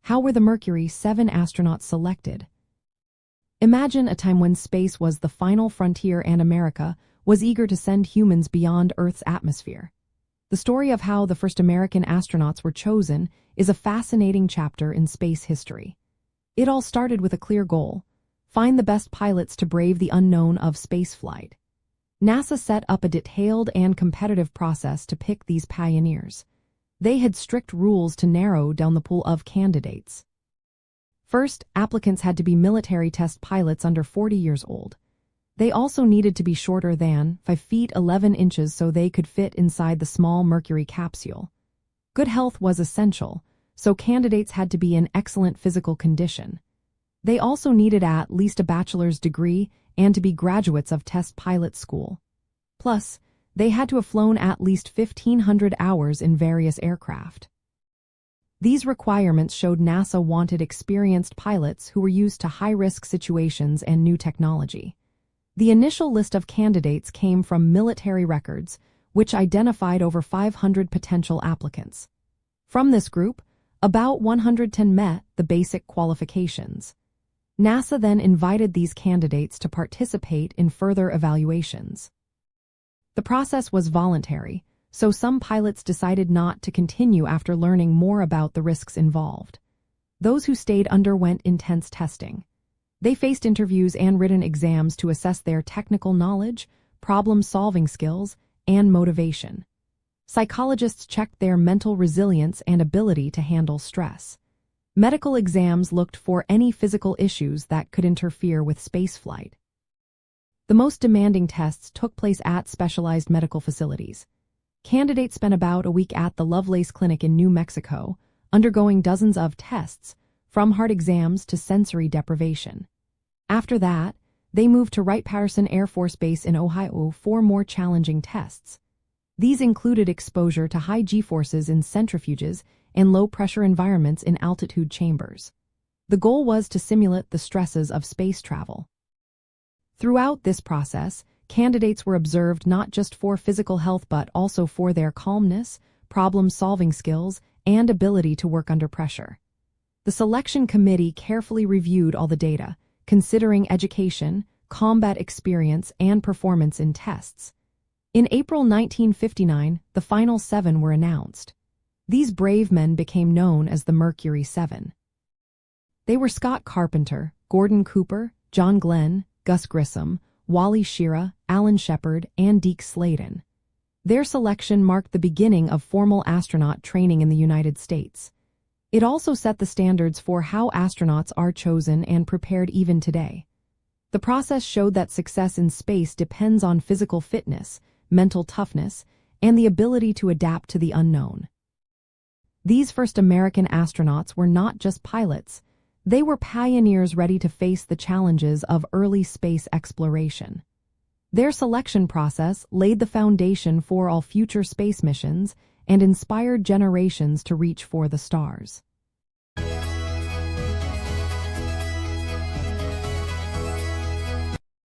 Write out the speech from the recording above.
How were the Mercury 7 astronauts selected? Imagine a time when space was the final frontier and America was eager to send humans beyond Earth's atmosphere. The story of how the first American astronauts were chosen is a fascinating chapter in space history. It all started with a clear goal: find the best pilots to brave the unknown of spaceflight. NASA set up a detailed and competitive process to pick these pioneers. They had strict rules to narrow down the pool of candidates. First, applicants had to be military test pilots under 40 years old. They also needed to be shorter than 5 feet 11 inches so they could fit inside the small Mercury capsule. Good health was essential, so candidates had to be in excellent physical condition. They also needed at least a bachelor's degree and to be graduates of test pilot school. Plus, they had to have flown at least 1,500 hours in various aircraft. These requirements showed NASA wanted experienced pilots who were used to high-risk situations and new technology. The initial list of candidates came from military records, which identified over 500 potential applicants. From this group, about 110 met the basic qualifications. NASA then invited these candidates to participate in further evaluations. The process was voluntary, so some pilots decided not to continue after learning more about the risks involved. Those who stayed underwent intense testing. They faced interviews and written exams to assess their technical knowledge, problem-solving skills, and motivation. Psychologists checked their mental resilience and ability to handle stress. Medical exams looked for any physical issues that could interfere with spaceflight. The most demanding tests took place at specialized medical facilities. Candidates spent about a week at the Lovelace Clinic in New Mexico, undergoing dozens of tests, from heart exams to sensory deprivation. After that, they moved to Wright-Patterson Air Force Base in Ohio for more challenging tests. These included exposure to high G-forces in centrifuges and low-pressure environments in altitude chambers. The goal was to simulate the stresses of space travel. Throughout this process, candidates were observed not just for physical health but also for their calmness, problem-solving skills, and ability to work under pressure. The selection committee carefully reviewed all the data, considering education, combat experience, and performance in tests. In April 1959, the final 7 were announced. These brave men became known as the Mercury 7. They were Scott Carpenter, Gordon Cooper, John Glenn, Gus Grissom, Wally Schirra, Alan Shepard, and Deke Slayton. Their selection marked the beginning of formal astronaut training in the United States. It also set the standards for how astronauts are chosen and prepared even today. The process showed that success in space depends on physical fitness, mental toughness, and the ability to adapt to the unknown. These first American astronauts were not just pilots. They were pioneers ready to face the challenges of early space exploration. Their selection process laid the foundation for all future space missions and inspired generations to reach for the stars.